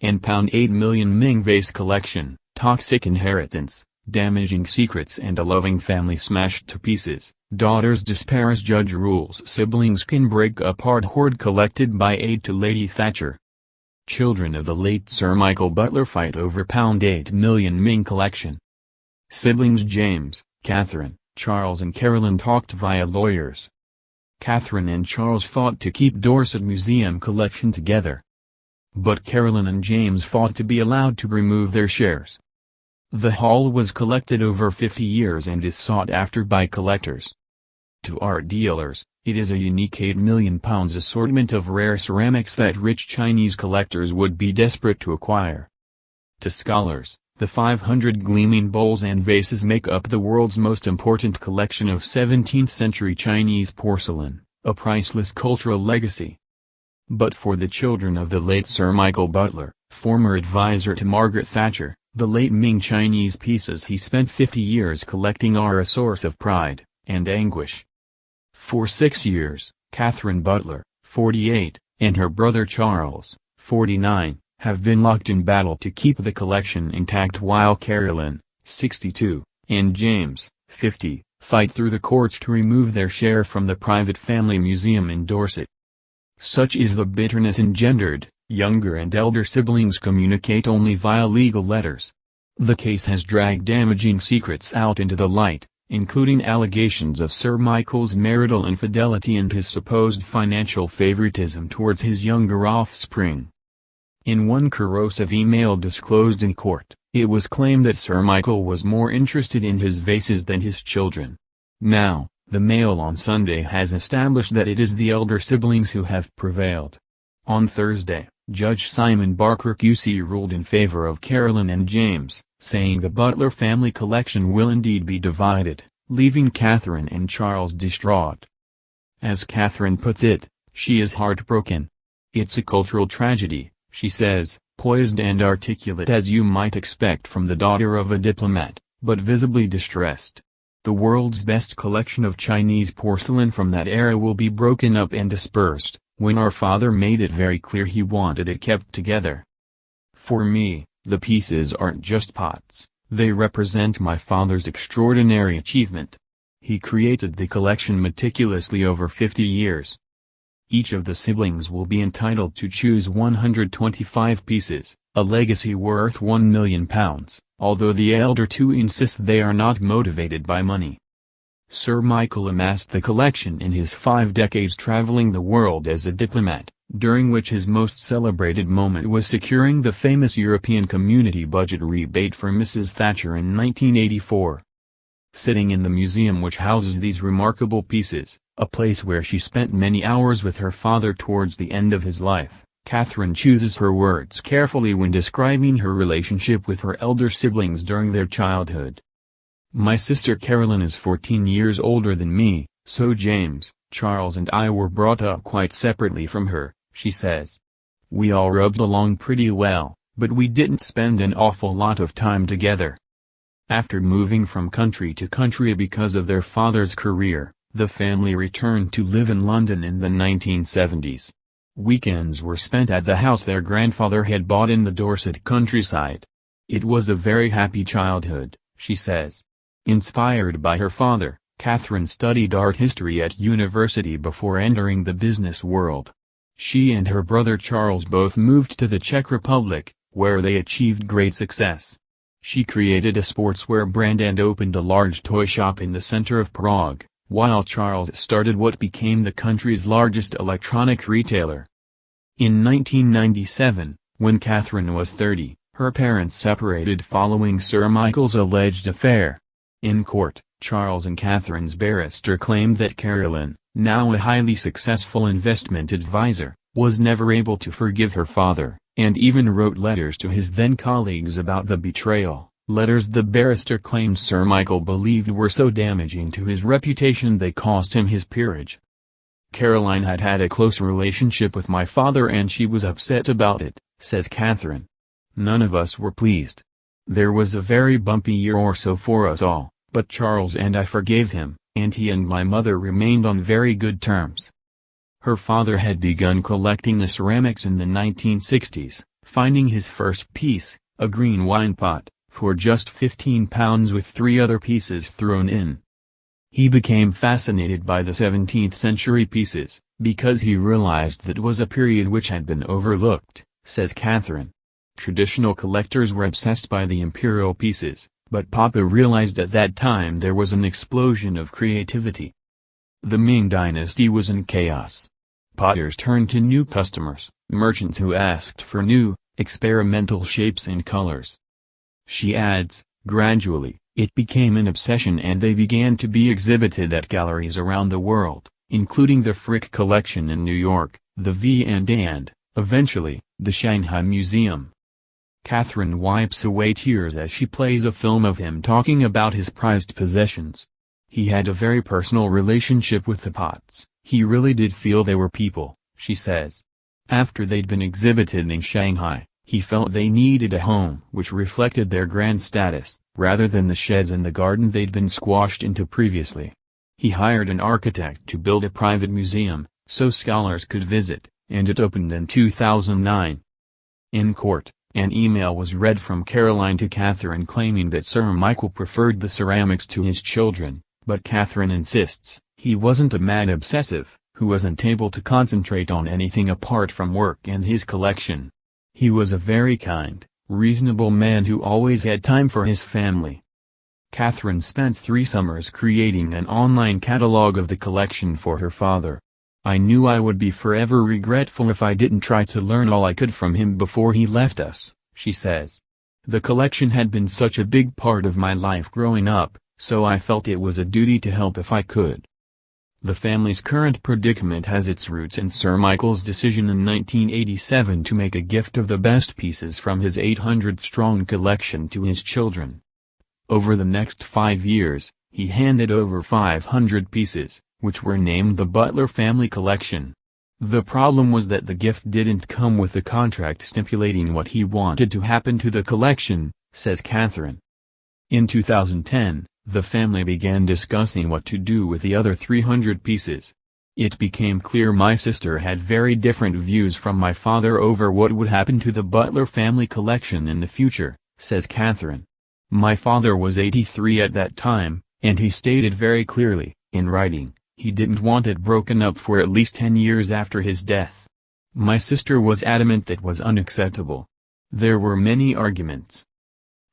and pound 8 million Ming vase collection, toxic inheritance, damaging secrets and a loving family smashed to pieces, daughters despair as judge rules, siblings can break apart, hoard collected by aide to Lady Thatcher. Children of the late Sir Michael Butler fight over £8 million Ming collection. Siblings James, Katharine, Charles and Caroline talked via lawyers. Katharine and Charles fought to keep Dorset Museum collection together. But Caroline and James fought to be allowed to remove their shares. The haul was collected over 50 years and is sought after by collectors. To art dealers, it is a unique £8 million assortment of rare ceramics that rich Chinese collectors would be desperate to acquire. To scholars, the 500 gleaming bowls and vases make up the world's most important collection of 17th-century Chinese porcelain, a priceless cultural legacy. But for the children of the late Sir Michael Butler, former advisor to Margaret Thatcher, the late Ming Chinese pieces he spent 50 years collecting are a source of pride and anguish. For 6 years, Katharine Butler, 48, and her brother Charles, 49, have been locked in battle to keep the collection intact, while Caroline, 62, and James, 50, fight through the courts to remove their share from the private family museum in Dorset. Such is the bitterness engendered. Younger and elder siblings communicate only via legal letters. The case has dragged damaging secrets out into the light, including allegations of Sir Michael's marital infidelity and his supposed financial favoritism towards his younger offspring. In one corrosive email disclosed in court, it was claimed that Sir Michael was more interested in his vases than his children. Now, the Mail on Sunday has established that it is the elder siblings who have prevailed. On Thursday, Judge Simon Barker QC ruled in favor of Caroline and James, saying the Butler family collection will indeed be divided, leaving Katharine and Charles distraught. As Katharine puts it, she is heartbroken. "It's a cultural tragedy," she says, poised and articulate as you might expect from the daughter of a diplomat, but visibly distressed. "The world's best collection of Chinese porcelain from that era will be broken up and dispersed, when our father made it very clear he wanted it kept together. For me, the pieces aren't just pots, they represent my father's extraordinary achievement. He created the collection meticulously over 50 years. Each of the siblings will be entitled to choose 125 pieces, a legacy worth £1 million, although the elder two insist they are not motivated by money." Sir Michael amassed the collection in his 5 decades traveling the world as a diplomat, during which his most celebrated moment was securing the famous European Community budget rebate for Mrs. Thatcher in 1984. Sitting in the museum which houses these remarkable pieces, a place where she spent many hours with her father towards the end of his life, Katharine chooses her words carefully when describing her relationship with her elder siblings during their childhood. "My sister Caroline is 14 years older than me, so James, Charles and I were brought up quite separately from her," she says. "We all rubbed along pretty well, but we didn't spend an awful lot of time together." After moving from country to country because of their father's career, the family returned to live in London in the 1970s. Weekends were spent at the house their grandfather had bought in the Dorset countryside. "It was a very happy childhood," she says. Inspired by her father, Katharine studied art history at university before entering the business world. She and her brother Charles both moved to the Czech Republic, where they achieved great success. She created a sportswear brand and opened a large toy shop in the center of Prague, while Charles started what became the country's largest electronic retailer. In 1997, when Katharine was 30, her parents separated following Sir Michael's alleged affair. In court, Charles and Katharine's barrister claimed that Caroline, now a highly successful investment advisor, was never able to forgive her father, and even wrote letters to his then-colleagues about the betrayal, letters the barrister claimed Sir Michael believed were so damaging to his reputation they cost him his peerage. "Caroline had had a close relationship with my father and she was upset about it," says Katharine. "None of us were pleased. There was a very bumpy year or so for us all, but Charles and I forgave him, and he and my mother remained on very good terms." Her father had begun collecting the ceramics in the 1960s, finding his first piece, a green wine pot, for just £15 with 3 other pieces thrown in. He became fascinated by the 17th-century pieces, because he realized that was a period which had been overlooked, says Katharine. Traditional collectors were obsessed by the imperial pieces, but Papa realized at that time there was an explosion of creativity. The Ming dynasty was in chaos. Potters turned to new customers, merchants who asked for new, experimental shapes and colors. She adds, gradually, it became an obsession and they began to be exhibited at galleries around the world, including the Frick Collection in New York, the V&, eventually, the Shanghai Museum. Katharine wipes away tears as she plays a film of him talking about his prized possessions. He had a very personal relationship with the pots, he really did feel they were people, she says. After they'd been exhibited in Shanghai, he felt they needed a home which reflected their grand status, rather than the sheds in the garden they'd been squashed into previously. He hired an architect to build a private museum, so scholars could visit, and it opened in 2009. In court, an email was read from Caroline to Katharine claiming that Sir Michael preferred the ceramics to his children, but Katharine insists, he wasn't a mad obsessive, who wasn't able to concentrate on anything apart from work and his collection. He was a very kind, reasonable man who always had time for his family. Katharine spent 3 summers creating an online catalogue of the collection for her father. I knew I would be forever regretful if I didn't try to learn all I could from him before he left us, she says. The collection had been such a big part of my life growing up, so I felt it was a duty to help if I could. The family's current predicament has its roots in Sir Michael's decision in 1987 to make a gift of the best pieces from his 800-strong collection to his children. Over the next 5 years, he handed over 500 pieces, which were named the Butler Family Collection. The problem was that the gift didn't come with a contract stipulating what he wanted to happen to the collection, says Katharine. In 2010, the family began discussing what to do with the other 300 pieces. It became clear my sister had very different views from my father over what would happen to the Butler family collection in the future, says Katharine. My father was 83 at that time, and he stated very clearly, in writing, he didn't want it broken up for at least 10 years after his death. My sister was adamant that was unacceptable. There were many arguments.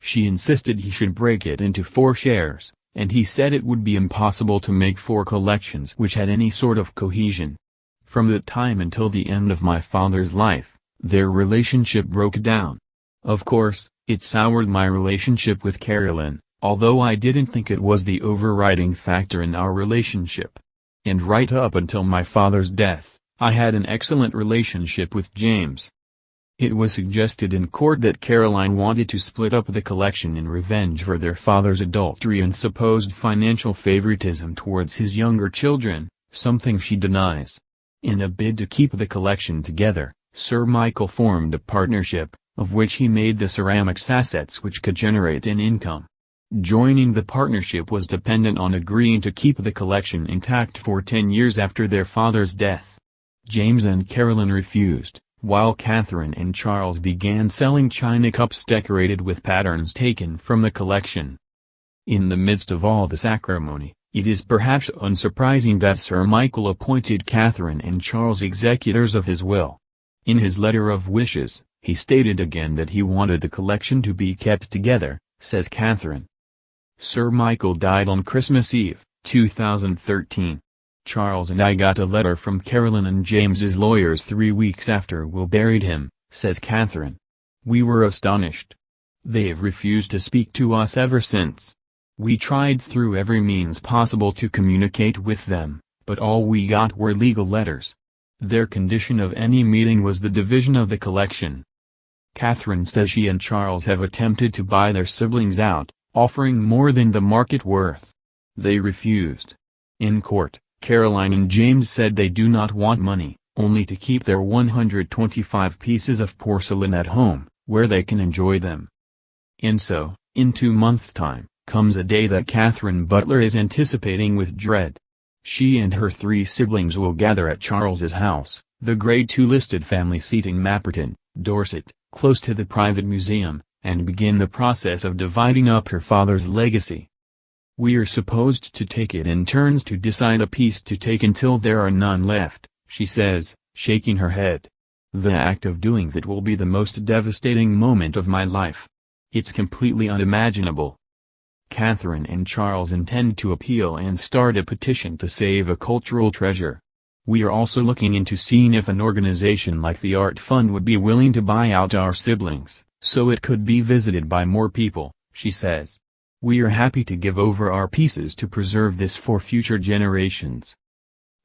She insisted he should break it into 4 shares, and he said it would be impossible to make 4 collections which had any sort of cohesion. From that time until the end of my father's life, their relationship broke down. Of course, it soured my relationship with Caroline, although I didn't think it was the overriding factor in our relationship. And right up until my father's death, I had an excellent relationship with James. It was suggested in court that Caroline wanted to split up the collection in revenge for their father's adultery and supposed financial favoritism towards his younger children, something she denies. In a bid to keep the collection together, Sir Michael formed a partnership, of which he made the ceramics assets which could generate an income. Joining the partnership was dependent on agreeing to keep the collection intact for 10 years after their father's death. James and Caroline refused, while Katharine and Charles began selling china cups decorated with patterns taken from the collection. In the midst of all this acrimony, it is perhaps unsurprising that Sir Michael appointed Katharine and Charles executors of his will. In his letter of wishes, he stated again that he wanted the collection to be kept together, says Katharine. Sir Michael died on Christmas Eve, 2013. Charles and I got a letter from Caroline and James's lawyers 3 weeks after we buried him, says Katharine. We were astonished. They've refused to speak to us ever since. We tried through every means possible to communicate with them, but all we got were legal letters. Their condition of any meeting was the division of the collection. Katharine says she and Charles have attempted to buy their siblings out, offering more than the market worth. They refused. In court, Caroline and James said they do not want money, only to keep their 125 pieces of porcelain at home, where they can enjoy them. And so, in 2 months' time, comes a day that Katharine Butler is anticipating with dread. She and her 3 siblings will gather at Charles's house, the Grade II listed family seat in Mapperton, Dorset, close to the private museum, and begin the process of dividing up her father's legacy. We're supposed to take it in turns to decide a piece to take until there are none left, she says, shaking her head. The act of doing that will be the most devastating moment of my life. It's completely unimaginable. Katharine and Charles intend to appeal and start a petition to save a cultural treasure. We are also looking into seeing if an organization like the Art Fund would be willing to buy out our siblings, so it could be visited by more people, she says. We are happy to give over our pieces to preserve this for future generations.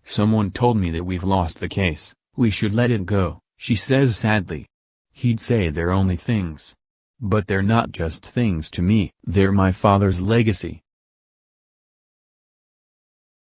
Someone told me that we've lost the case, we should let it go, she says sadly. He'd say they're only things. But they're not just things to me. They're my father's legacy.